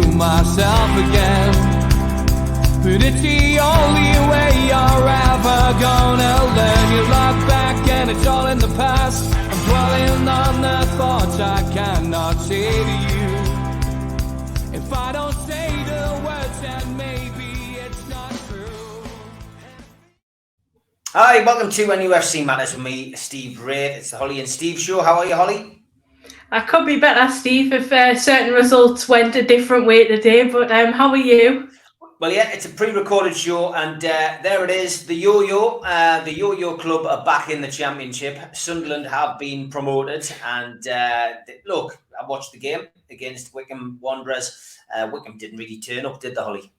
to myself again. But it's the only way you're ever gonna learn. You look back and it's all in the past. I'm dwelling on the thoughts I cannot say to you. If I don't say the words, then maybe it's not true. Hi, welcome to NUFC Matters with me, Steve Wraith. It's the Holly and Steve show. How are you, Holly? I could be better, Steve, if certain results went a different way today, but how are you? Well, yeah, it's a pre-recorded show, and there it is. The Yo-Yo Club are back in the Championship. Sunderland have been promoted, and look, I watched the game against Wycombe Wanderers. Wycombe didn't really turn up, did they, Holly?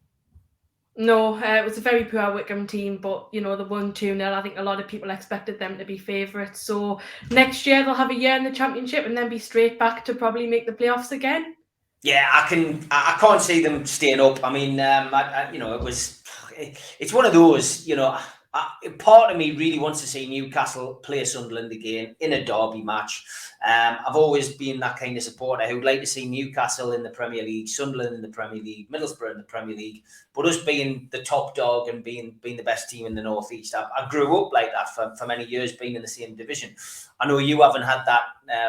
No, it was a very poor Wycombe team, but, you know, they won 2-0. I think a lot of people expected them to be favourites. So next year they'll have a year in the Championship and then be straight back to probably make the playoffs again. Yeah, I can't see them staying up. I mean, it's one of those, part of me really wants to see Newcastle play Sunderland again in a derby match. I've always been that kind of supporter who would like to see Newcastle in the Premier League, Sunderland in the Premier League, Middlesbrough in the Premier League, but us being the top dog and being the best team in the North East. I grew up like that for many years, being in the same division. I know you haven't had that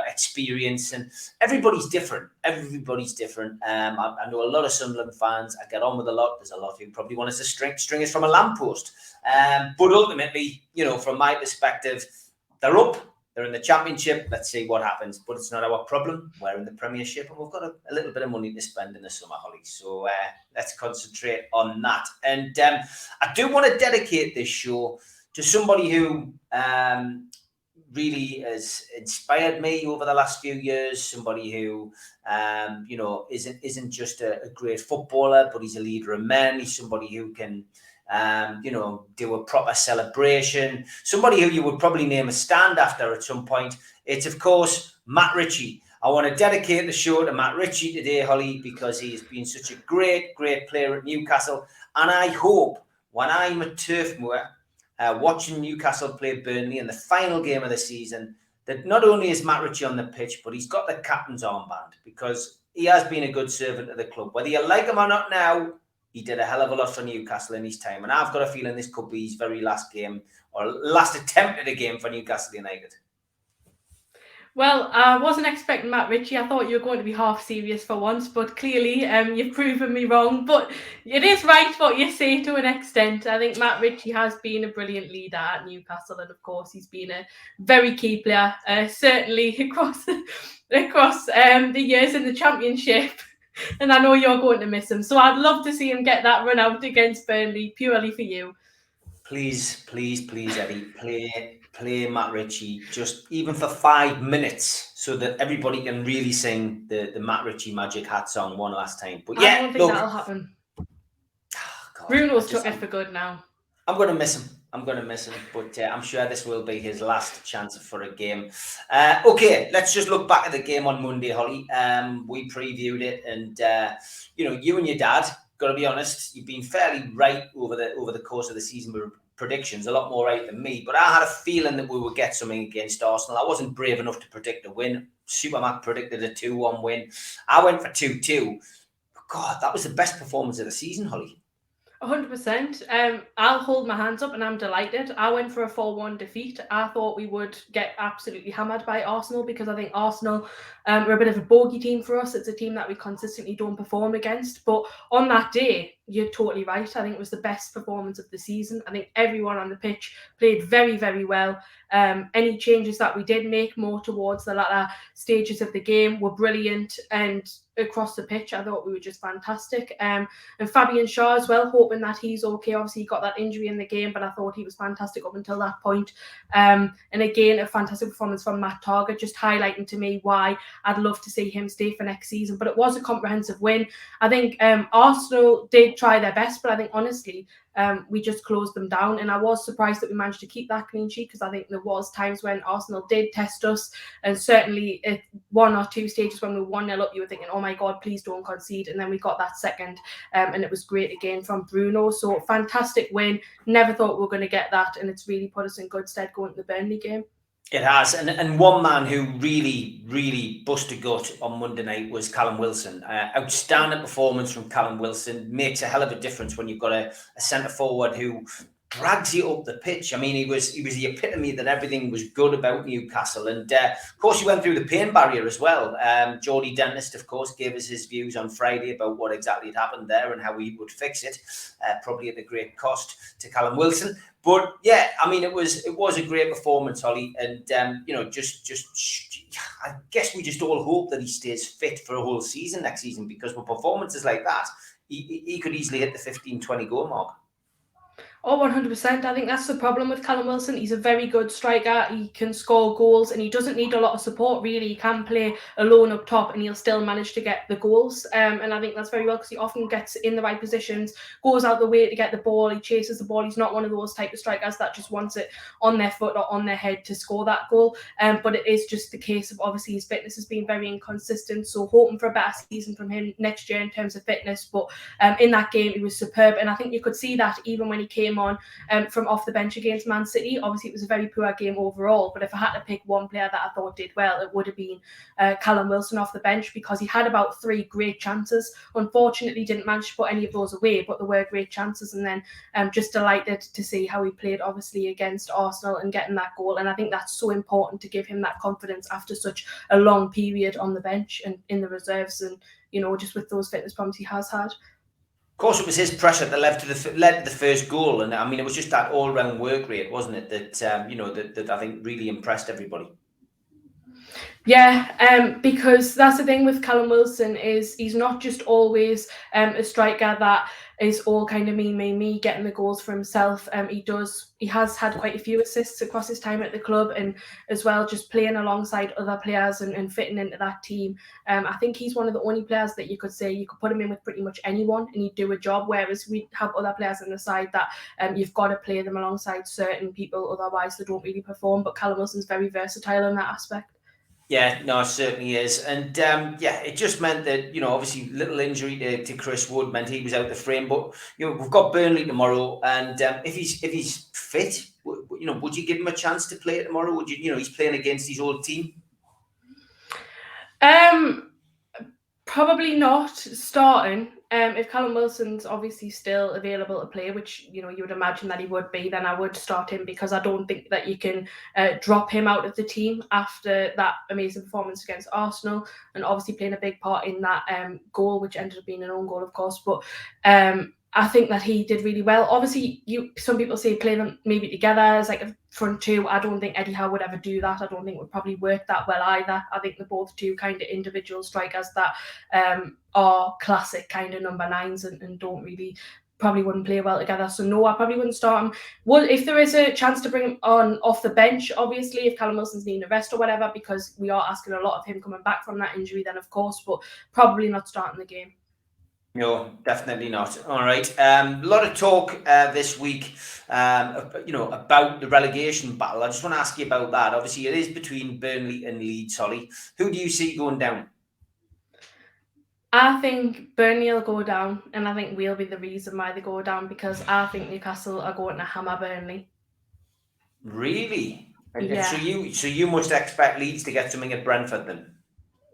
experience, and everybody's different. I know a lot of Sunderland fans. I get on with a lot. There's a lot who probably want us to string us from a lamppost. But ultimately, from my perspective, they're up. They're in the Championship. Let's see what happens. But it's not our problem. We're in the Premiership, and we've got a little bit of money to spend in the summer, Holly. So let's concentrate on that. And I do want to dedicate this show to somebody who really has inspired me over the last few years. Somebody who, isn't just a great footballer, but he's a leader of men. He's somebody who can, do a proper celebration. Somebody who you would probably name a stand after at some point. It's, of course, Matt Ritchie. I want to dedicate the show to Matt Ritchie today, Holly, because he's been such a great player at Newcastle. And I hope when I'm at Turf Moor, watching Newcastle play Burnley in the final game of the season, that not only is Matt Ritchie on the pitch, but he's got the captain's armband, because he has been a good servant to the club. Whether you like him or not now, he did a hell of a lot for Newcastle in his time. And I've got a feeling this could be his very last game, or last attempt at a game for Newcastle United. Well, I wasn't expecting Matt Ritchie. I thought you were going to be half serious for once, but clearly you've proven me wrong. But it is right what you say to an extent. I think Matt Ritchie has been a brilliant leader at Newcastle, and of course he's been a very key player, certainly across the years in the Championship. And I know you're going to miss him. So I'd love to see him get that run out against Burnley, purely for you. Please, Eddie, play Matt Ritchie, just even for 5 minutes, so that everybody can really sing the Matt Ritchie Magic Hat song one last time. But yeah, I don't think that'll happen. Bruno's took it for good now. I'm going to miss him, but I'm sure this will be his last chance for a game. Okay, let's just look back at the game on Monday, Holly. We previewed it, and you and your dad, got to be honest, you've been fairly right over the course of the season with predictions, a lot more right than me. But I had a feeling that we would get something against Arsenal. I wasn't brave enough to predict a win. Supermac predicted a 2-1 win. I went for 2-2. But God, that was the best performance of the season, Holly. 100%. I'll hold my hands up, and I'm delighted. I went for a 4-1 defeat. I thought we would get absolutely hammered by Arsenal, because I think Arsenal are a bit of a bogey team for us. It's a team that we consistently don't perform against. But on that day, you're totally right. I think it was the best performance of the season. I think everyone on the pitch played very, very well. Any changes that we did make more towards the latter stages of the game were brilliant, and across the pitch, I thought we were just fantastic. And Fabian Schär as well, hoping that he's okay. Obviously, he got that injury in the game, but I thought he was fantastic up until that point. And again, a fantastic performance from Matt Targett, just highlighting to me why I'd love to see him stay for next season. But it was a comprehensive win. I think Arsenal did try their best, but I think honestly, we just closed them down. And I was surprised that we managed to keep that clean sheet, because I think there was times when Arsenal did test us, and certainly at 1 or 2 stages when we were 1-0 up, you were thinking, oh my God, please don't concede. And then we got that second, and it was great again from Bruno. So fantastic win. Never thought we were going to get that, and it's really put us in good stead going to the Burnley game. It has, and one man who really bust a gut on Monday night was Callum Wilson. Outstanding performance from Callum Wilson. Makes a hell of a difference when you've got a centre forward who drags you up the pitch. I mean, he was the epitome that everything was good about Newcastle, and of course he went through the pain barrier as well. Geordie Dentist, of course, gave us his views on Friday about what exactly had happened there and how he would fix it, probably at a great cost to Callum Wilson. But yeah, I mean, it was a great performance, Holly, and I guess we just all hope that he stays fit for a whole season next season, because with performances like that, he could easily hit the 15-20 goal mark. Oh, 100%. I think that's the problem with Callum Wilson. He's a very good striker. He can score goals and he doesn't need a lot of support, really. He can play alone up top and he'll still manage to get the goals. And I think that's very well because he often gets in the right positions, goes out the way to get the ball. He chases the ball. He's not one of those type of strikers that just wants it on their foot or on their head to score that goal. But it is just the case of obviously his fitness has been very inconsistent. So hoping for a better season from him next year in terms of fitness. But in that game, he was superb. And I think you could see that even when he came on from off the bench against Man City. Obviously, it was a very poor game overall, but if I had to pick one player that I thought did well, it would have been Callum Wilson off the bench, because he had about 3 great chances. Unfortunately, didn't manage to put any of those away, but there were great chances. And then just delighted to see how he played, obviously, against Arsenal and getting that goal. And I think that's so important to give him that confidence after such a long period on the bench and in the reserves, and just with those fitness problems he has had. Of course, it was his pressure that led to the first goal, and I mean, it was just that all-round work rate, wasn't it? That I think really impressed everybody. Yeah, because that's the thing with Callum Wilson is he's not just always a striker that is all kind of me, getting the goals for himself. He has had quite a few assists across his time at the club, and as well just playing alongside other players and fitting into that team. I think he's one of the only players that you could say you could put him in with pretty much anyone and he'd do a job, whereas we have other players on the side that you've got to play them alongside certain people, otherwise they don't really perform. But Callum Wilson's very versatile in that aspect. Yeah, no, it certainly is. And it just meant that, obviously little injury to Chris Wood meant he was out the frame. But, we've got Burnley tomorrow. And if he's fit, would you give him a chance to play tomorrow? Would you, he's playing against his old team? Probably not starting. If Callum Wilson's obviously still available to play, which you would imagine that he would be, then I would start him, because I don't think that you can drop him out of the team after that amazing performance against Arsenal, and obviously playing a big part in that goal, which ended up being an own goal, of course. But I think that he did really well. Obviously, some people say play them maybe together as like a front two. I don't think Eddie Howe would ever do that. I don't think it would probably work that well either. I think they're both two kind of individual strikers that are classic kind of number 9s and don't really, probably wouldn't play well together. So no, I probably wouldn't start him. Well, if there is a chance to bring him on off the bench, obviously, if Callum Wilson's needing a rest or whatever, because we are asking a lot of him coming back from that injury, then of course, but probably not starting the game. No, definitely not. All right. A lot of talk this week, about the relegation battle. I just want to ask you about that. Obviously, it is between Burnley and Leeds, Holly. Who do you see going down? I think Burnley will go down, and I think we'll be the reason why they go down, because I think Newcastle are going to hammer Burnley. Really? Yeah. So you must expect Leeds to get something at Brentford then?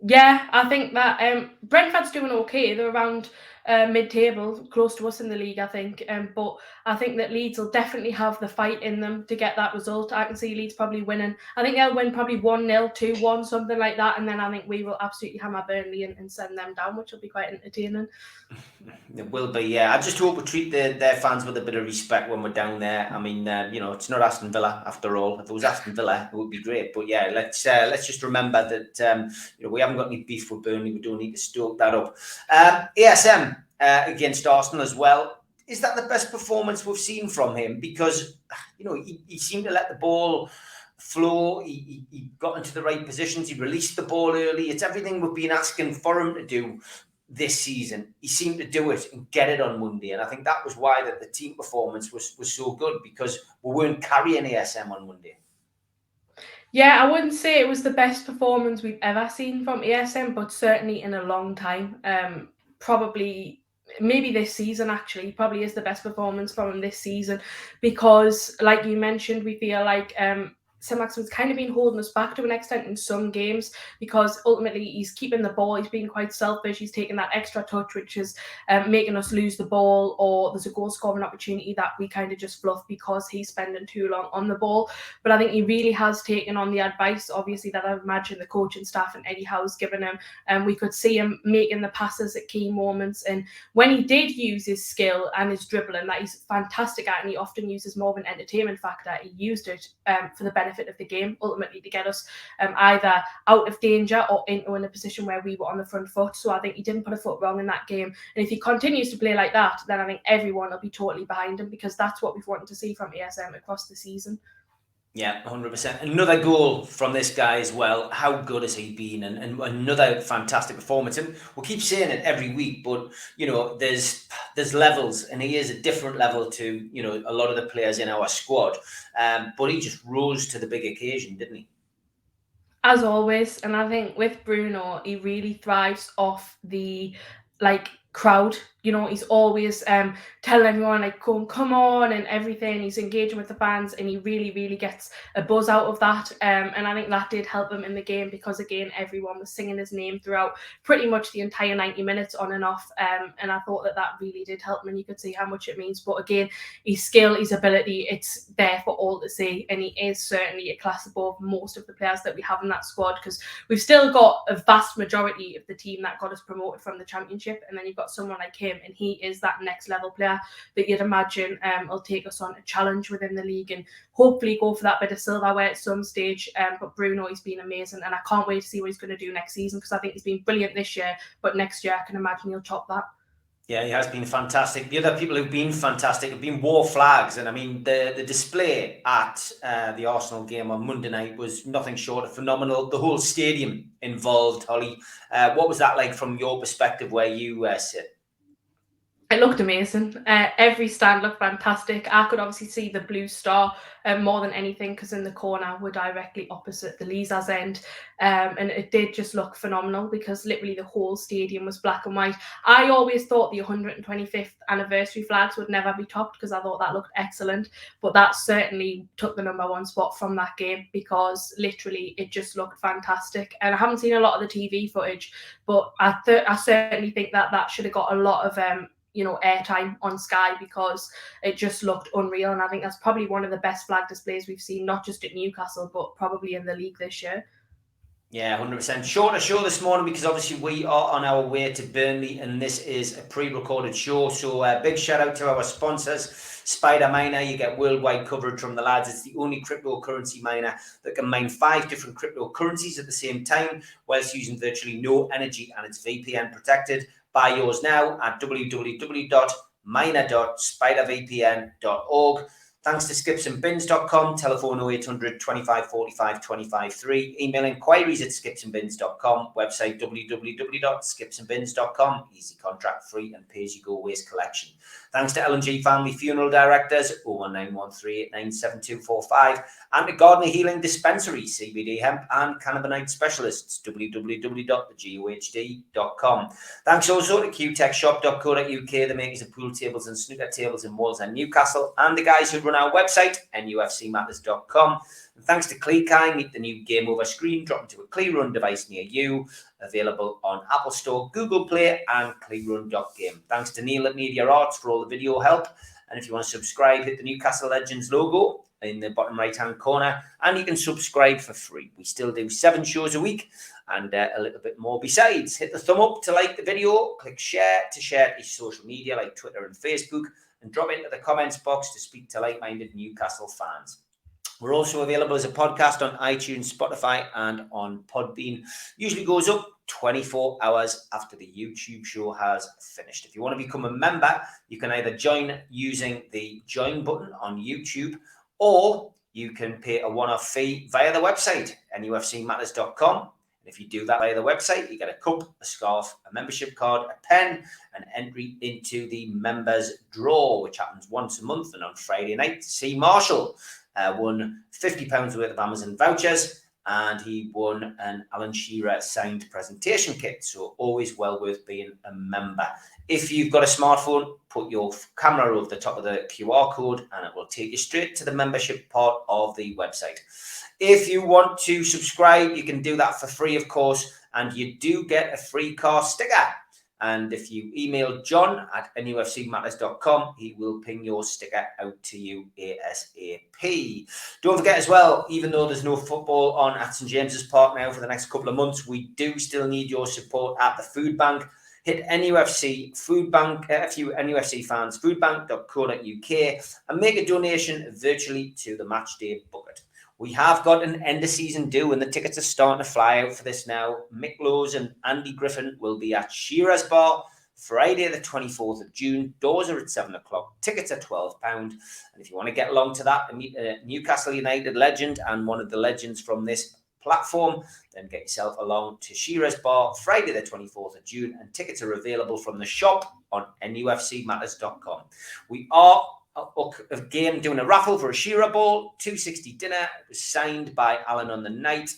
Yeah, I think that Brentford's doing okay. They're around mid-table, close to us in the league, I think. But I think that Leeds will definitely have the fight in them to get that result. I can see Leeds probably winning. I think they'll win probably 1-0, 2-1, something like that. And then I think we will absolutely hammer Burnley and send them down, which will be quite entertaining. It will be, yeah. I just hope we treat their fans with a bit of respect when we're down there. I mean, it's not Aston Villa after all. If it was Aston Villa, it would be great. But yeah, let's just remember that we haven't got any beef with Burnley. We don't need to stoke that up. ASM against Arsenal as well. Is that the best performance we've seen from him? Because he seemed to let the ball flow. He got into the right positions. He released the ball early. It's everything we've been asking for him to do this season. He seemed to do it and get it on Monday, and I think that was why the team performance was so good, because we weren't carrying ASM on Monday. Yeah, I wouldn't say it was the best performance we've ever seen from ASM, but certainly in a long time. Probably, maybe this season actually, probably is the best performance from him this season, because like you mentioned, we feel like Saint-Maximin's kind of been holding us back to an extent in some games, because ultimately he's keeping the ball, he's being quite selfish, he's taking that extra touch, which is making us lose the ball, or there's a goal scoring opportunity that we kind of just fluff because he's spending too long on the ball. But I think he really has taken on the advice, obviously, that I imagine the coaching staff and Eddie Howe's given him, and we could see him making the passes at key moments. And when he did use his skill and his dribbling that he's fantastic at, and he often uses more of an entertainment factor, he used it for the benefit of the game, ultimately to get us either out of danger or in a position where we were on the front foot. So I think he didn't put a foot wrong in that game, and if he continues to play like that, then I think everyone will be totally behind him, because that's what we've wanted to see from ASM across the season. Yeah, 100%. Another goal from this guy as well. How good has he been? And another fantastic performance. And we'll keep saying it every week, but there's levels, and he is a different level to a lot of the players in our squad. But he just rose to the big occasion, didn't he? As always, and I think with Bruno, he really thrives off the crowd. He's always telling everyone come on and everything. He's engaging with the fans, and he really, really gets a buzz out of that. And I think that did help him in the game, because again, everyone was singing his name throughout pretty much the entire 90 minutes on and off. And I thought that really did help him, and you could see how much it means. But again, his skill, his ability, it's there for all to see, and he is certainly a class above most of the players that we have in that squad, because we've still got a vast majority of the team that got us promoted from the Championship, and then you've got someone like him, and he is that next level player that you'd imagine will take us on a challenge within the league and hopefully go for that bit of silverware at some stage. But Bruno, he's been amazing, and I can't wait to see what he's going to do next season, because I think he's been brilliant this year, but next year I can imagine he'll top that. Yeah, he has been fantastic. The other people who've been fantastic have been War Flags. And I mean, the display at the Arsenal game on Monday night was nothing short of phenomenal. The whole stadium involved, Holly. What was that like from your perspective where you sit? It looked amazing. Every stand looked fantastic. I could obviously see the blue star more than anything, because in the corner we're directly opposite the Leazer's end. And it did just look phenomenal, because literally the whole stadium was black and white. I always thought the 125th anniversary flags would never be topped, because I thought that looked excellent. But that certainly took the #1 spot from that game, because literally it just looked fantastic. And I haven't seen a lot of the TV footage, but I certainly think that should have got a lot of airtime on Sky, because it just looked unreal. And I think that's probably one of the best flag displays we've seen, not just at Newcastle, but probably in the league this year. Yeah, 100%. Shorter show this morning, because obviously we are on our way to Burnley, and this is a pre-recorded show. So big shout out to our sponsors, Spider Miner. You get worldwide coverage from the lads. It's the only cryptocurrency miner that can mine 5 different cryptocurrencies at the same time, whilst using virtually no energy, and it's VPN protected. Buy yours now at www.miner.spidervpn.org. Thanks to skipsandbins.com, telephone 0800 25 45 25 3, email inquiries at skipsandbins.com, website www.skipsandbins.com, easy contract free and pay-as-you-go waste collection. Thanks to L&G Family Funeral Directors, 01913897245, and to Gardener Healing Dispensary, CBD Hemp and Cannabinoid Specialists, www.thegohd.com. Thanks also to qtechshop.co.uk, the makers of pool tables and snooker tables in Wales and Newcastle, and the guys who run our website, NUFCmatters.com. And thanks to ClearKine, meet the new Game Over screen, drop into a ClearRun device near you, available on Apple Store, Google Play, and clearrun.game. Thanks to Neil at Media Arts for all the video help. And if you want to subscribe, hit the Newcastle Legends logo in the bottom right-hand corner, and you can subscribe for free. We still do 7 shows a week, and a little bit more besides. Hit the thumb up to like the video, click share to share to social media like Twitter and Facebook, and drop into the comments box to speak to like-minded Newcastle fans. We're also available as a podcast on iTunes, Spotify, and on Podbean. Usually goes up 24 hours after the YouTube show has finished. If you want to become a member, you can either join using the join button on YouTube, or you can pay a one-off fee via the website, NUFCmatters.com. If you do that via the website, you get a cup, a scarf, a membership card, a pen, and entry into the members draw, which happens once a month. And on Friday night, C. Marshall won £50 worth of Amazon vouchers, and he won an Alan Shearer signed presentation kit. So always well worth being a member. If you've got a smartphone, put your camera over the top of the QR code and it will take you straight to the membership part of the website. If you want to subscribe, you can do that for free, of course, and you do get a free car sticker. And if you email john@nufcmatters.com, he will ping your sticker out to you ASAP. Don't forget as well, even though there's no football on at St James's Park now for the next couple of months, we do still need your support at the food bank. Hit NUFC Food Bank, a few NUFC fans, foodbank.co.uk, and make a donation virtually to the Matchday Bucket. We have got an end of season due and the tickets are starting to fly out for this now. Mick Lowe's and Andy Griffin will be at Shearer's Bar Friday the 24th of June. Doors are at 7 o'clock. Tickets are £12. And if you want to get along to that and meet a Newcastle United legend and one of the legends from this platform, then get yourself along to Shearer's Bar Friday the 24th of June. And tickets are available from the shop on nufcmatters.com. We are again doing a raffle for a Shearer Ball, 260 dinner. It was signed by Alan on the night.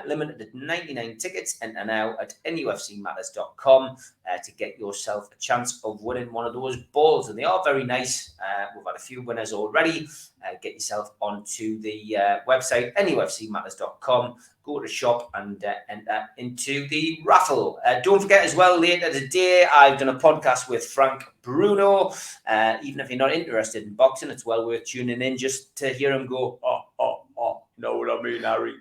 Limited at 99 tickets, and now at nufcmatters.com to get yourself a chance of winning one of those balls. And they are very nice. We've had a few winners already. Get yourself onto the website, nufcmatters.com. Go to the shop and enter into the raffle. Don't forget as well, later today, I've done a podcast with Frank Bruno. Even if you're not interested in boxing, it's well worth tuning in just to hear him go, know what I mean, Harry?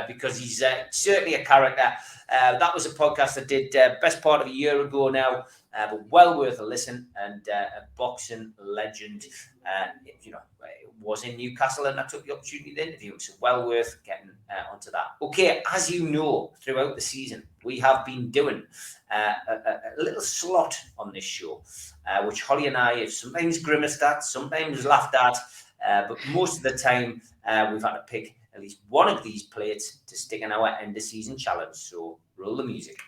Because he's certainly a character. That was a podcast I did best part of a year ago now, but well worth a listen, and a boxing legend. Was in Newcastle and I took the opportunity to interview him, so well worth getting onto that. Okay, as you know, throughout the season, we have been doing a little slot on this show, which Holly and I have sometimes grimaced at, sometimes laughed at, but most of the time we've had to pick at least one of these plates to stick in our end of season challenge. So roll the music.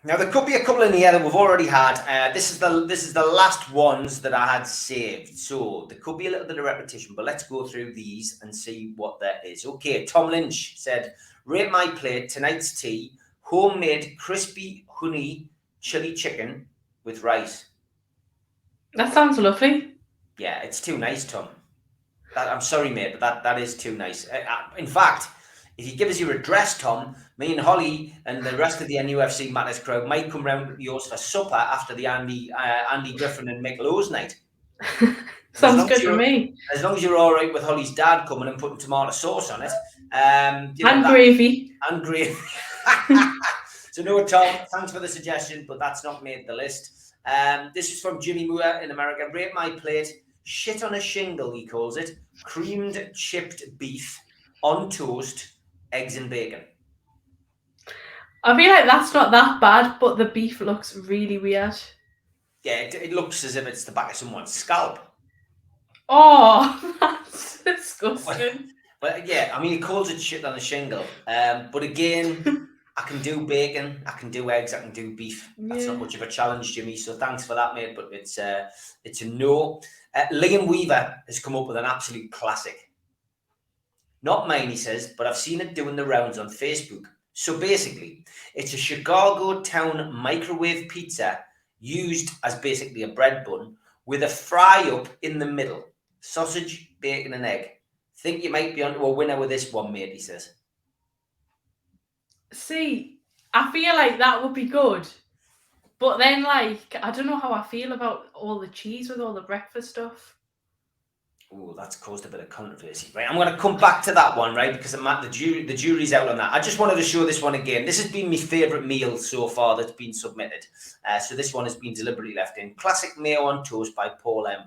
Now there could be a couple in here that we've already had. This is the last ones that I had saved, so there could be a little bit of repetition. But let's go through these and see what there is. Okay, Tom Lynch said, "Rate my plate tonight's tea: homemade crispy honey chili chicken with rice." That sounds lovely. Yeah, it's too nice, Tom. I'm sorry, mate, but that is too nice. In fact, if you give us your address, Tom, me and Holly and the rest of the NUFC Matters crowd might come round to yours for supper after the Andy Griffin and Mick Lowe's night. Sounds good to me. As long as you're all right with Holly's dad coming and putting tomato sauce on it. Gravy. And gravy. So no, Tom, thanks for the suggestion, but that's not made the list. This is from Jimmy Moore in America. Rate my plate: shit on a shingle, he calls it. Creamed chipped beef on toast, eggs and bacon. I feel like that's not that bad, but the beef looks really weird. Yeah, it looks as if it's the back of someone's scalp. Oh, that's disgusting. But yeah, I mean, he calls it shit on a shingle. But again, I can do bacon, I can do eggs, I can do beef. That's not much of a challenge, Jimmy. So thanks for that, mate. But it's a no. Liam Weaver has come up with an absolute classic. Not mine, he says, but I've seen it doing the rounds on Facebook. So basically, it's a Chicago town microwave pizza used as basically a bread bun with a fry up in the middle. Sausage, bacon and egg. Think you might be onto a winner with this one, mate, he says. See, I feel like that would be good. But then, I don't know how I feel about all the cheese with all the breakfast stuff. Oh, that's caused a bit of controversy, right? I'm going to come back to that one, right? Because the jury's out on that. I just wanted to show this one again. This has been my favourite meal so far that's been submitted. So this one has been deliberately left in. Classic mayo on toast by Paul M.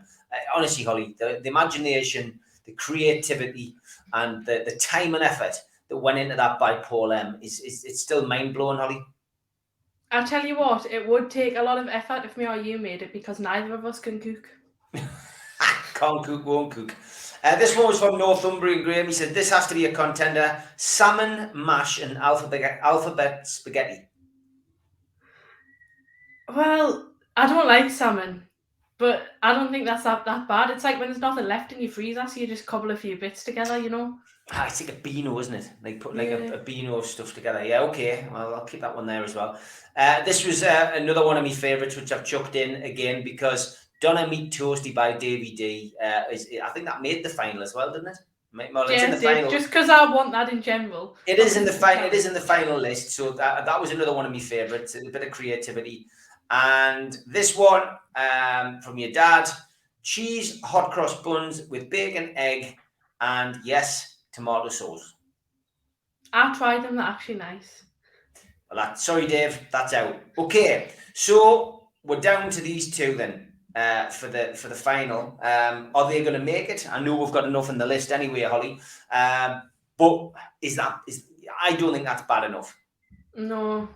Honestly, Holly, the imagination, the creativity, and the time and effort that went into that by Paul M. It's still mind-blowing, Holly. I'll tell you what, it would take a lot of effort if me or you made it, because neither of us can cook. Can't cook, won't cook. This one was from Northumbrian Graham. He said, this has to be a contender. Salmon, mash, and alphabet spaghetti. Well, I don't like salmon, but I don't think that's that bad. It's like when there's nothing left in your freezer, so you just cobble a few bits together, you know? It's like a beano, isn't it? Like put like a beano of stuff together. Yeah, okay. Well, I'll keep that one there as well. This was another one of my favourites, which I've chucked in again because Donna Meat Toasty by Davy D. I think that made the final as well, didn't it? Well, it's in the final. Just because I want that in general. It is in the final. It is in the final list. So that was another one of my favourites. A bit of creativity. And this one from your dad: cheese, hot cross buns with bacon, egg, and yes, tomato sauce. I tried them. They're actually nice. Well, sorry, Dave, that's out. Okay, so we're down to these two then. For the final, are they going to make it? I know we've got enough in the list anyway, Holly. But I don't think that's bad enough. No,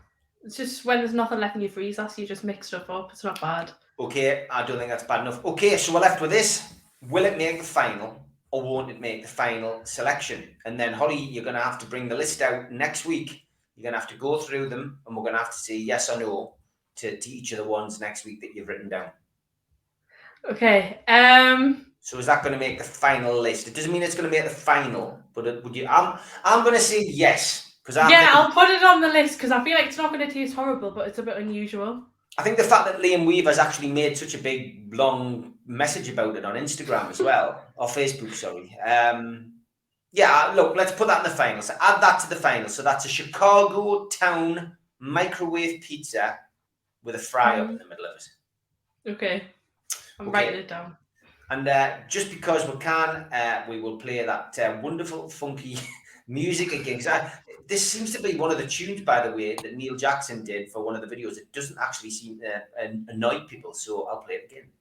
it's just when there's nothing left in your freezer, so you just mix stuff up. It's not bad. Okay, I don't think that's bad enough. Okay, so we're left with this. Will it make the final, or won't it make the final selection? And then, Holly, you're going to have to bring the list out next week. You're going to have to go through them, and we're going to have to say yes or no to each of the ones next week that you've written down. Okay. So is that going to make the final list? It doesn't mean it's going to make the final, but would you? I'm going to say yes because I'll put it on the list because I feel like it's not going to taste horrible, but it's a bit unusual. I think the fact that Liam Weaver's actually made such a big long message about it on Instagram as well, or Facebook, sorry. Yeah, look, let's put that in the final. So add that to the final. So that's a Chicago Town microwave pizza with a fry up in the middle of it. Okay. I'm writing it down. And just because we can, we will play that wonderful, funky music again. This seems to be one of the tunes, by the way, that Neil Jackson did for one of the videos. It doesn't actually seem to annoy people, so I'll play it again.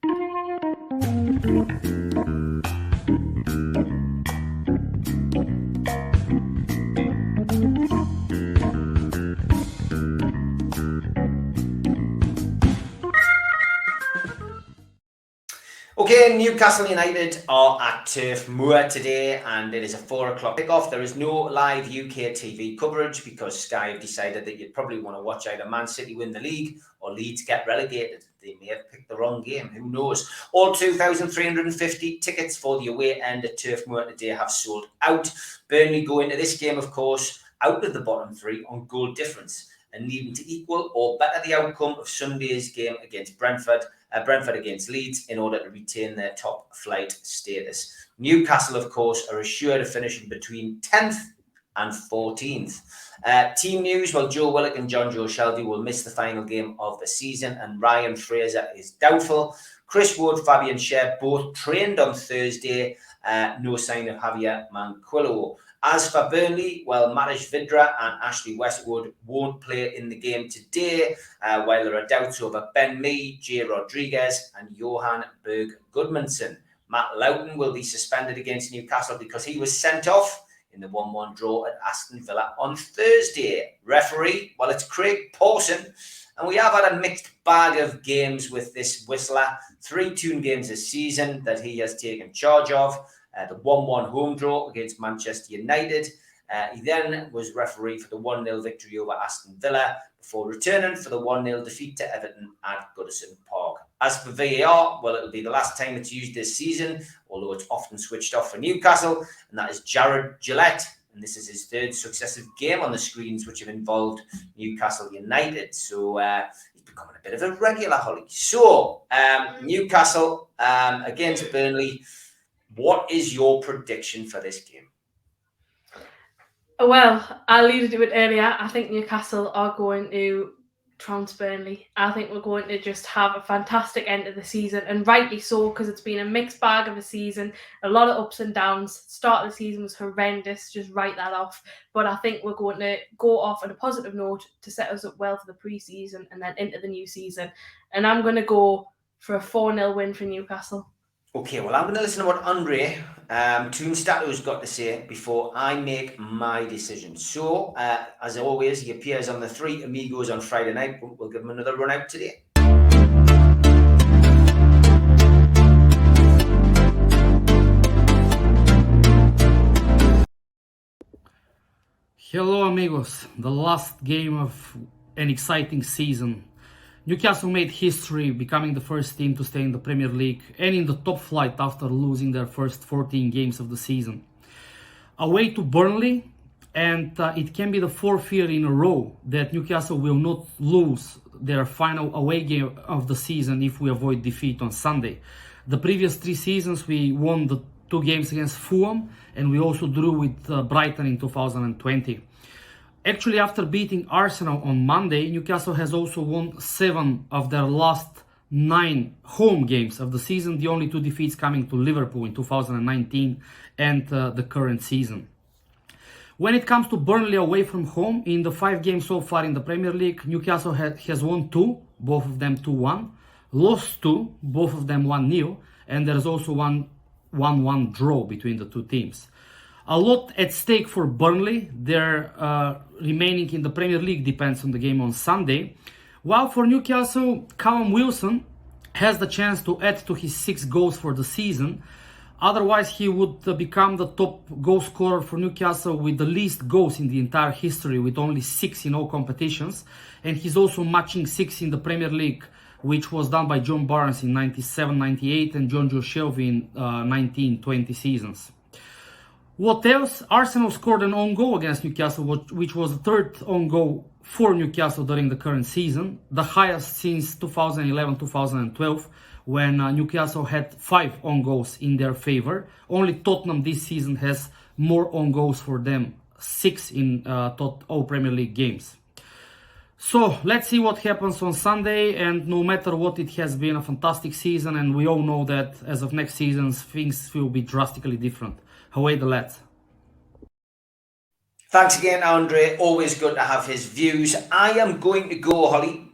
Okay, Newcastle United are at Turf Moor today, and it is a 4 o'clock kickoff. There is no live UK TV coverage because Sky have decided that you'd probably want to watch either Man City win the league or Leeds get relegated. They may have picked the wrong game, who knows? All 2,350 tickets for the away end at Turf Moor today have sold out. Burnley go into this game, of course, out of the bottom three on goal difference and needing to equal or better the outcome of Sunday's game against Brentford against Leeds in order to retain their top flight status. Newcastle, of course, are assured of finishing between 10th and 14th. Team news, well, Joe Willock and John Joe Shelby will miss the final game of the season, and Ryan Fraser is doubtful. Chris Wood, Fabian Scher both trained on Thursday. No sign of Javier Manquillo. As for Burnley, well, Marish Vidra and Ashley Westwood won't play in the game today, while there are doubts over Ben Mee, Jay Rodriguez and Johan Berg Gudmundsson. Matt Loughton will be suspended against Newcastle because he was sent off in the 1-1 draw at Aston Villa on Thursday. Referee, well, it's Craig Pawson, and we have had a mixed bag of games with this Whistler. 3 Toon games this season that he has taken charge of. The 1-1 home draw against Manchester United. He then was referee for the 1-0 victory over Aston Villa before returning for the 1-0 defeat to Everton at Goodison Park. As for VAR, well, it'll be the last time it's used this season, although it's often switched off for Newcastle, and that is Jared Gillette. And this is his 3rd successive game on the screens, which have involved Newcastle United. So he's becoming a bit of a regular, Holly. So Newcastle against Burnley. What is your prediction for this game? Well, I alluded to it earlier. I think Newcastle are going to trounce Burnley. I think we're going to just have a fantastic end of the season, and rightly so, because it's been a mixed bag of a season, a lot of ups and downs. Start of the season was horrendous, just write that off. But I think we're going to go off on a positive note to set us up well for the pre-season and then into the new season. And I'm going to go for a 4-0 win for Newcastle. Okay, well, I'm going to listen to what Andre Toonstato's got to say before I make my decision. So, as always, he appears on the Three Amigos on Friday night, but we'll give him another run out today. amigos, the last game of an exciting season. Newcastle made history, becoming the first team to stay in the Premier League and in the top flight after losing their first 14 games of the season. Away to Burnley, and it can be the fourth year in a row that Newcastle will not lose their final away game of the season if we avoid defeat on Sunday. The previous 3 seasons we won the 2 games against Fulham, and we also drew with Brighton in 2020. Actually, after beating Arsenal on Monday, Newcastle has also won 7 of their last 9 home games of the season, the only 2 defeats coming to Liverpool in 2019 and the current season. When it comes to Burnley away from home, in the 5 games so far in the Premier League, Newcastle has won 2, both of them 2-1, lost 2, both of them 1-0, and there's also 1-1 draw between the 2 teams. A lot at stake for Burnley. Their remaining in the Premier League depends on the game on Sunday. While for Newcastle, Callum Wilson has the chance to add to his 6 goals for the season. Otherwise, he would become the top goal scorer for Newcastle with the least goals in the entire history, with only 6 in all competitions. And he's also matching 6 in the Premier League, which was done by John Barnes in 97-98 and John Joe Shelby in 19-20 seasons. What else? Arsenal scored an own goal against Newcastle, which was the 3rd own goal for Newcastle during the current season, the highest since 2011-2012, when Newcastle had 5 own goals in their favor. Only Tottenham this season has more own goals for them, 6 in all Premier League games. So let's see what happens on Sunday, and no matter what, it has been a fantastic season, and we all know that as of next season things will be drastically different. Away the lads. Thanks again, Andre. Always good to have his views. I am going to go, Holly,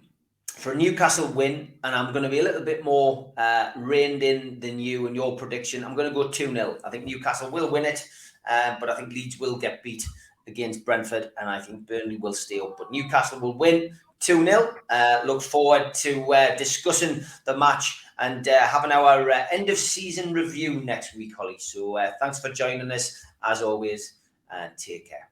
for a Newcastle win, and I'm going to be a little bit more reined in than you and your prediction. I'm going to go 2-0. I think Newcastle will win it, but I think Leeds will get beat against Brentford, and I think Burnley will stay up. But Newcastle will win 2-0. Look forward to discussing the match and having our end of season review next week, Holly. So thanks for joining us as always, and take care.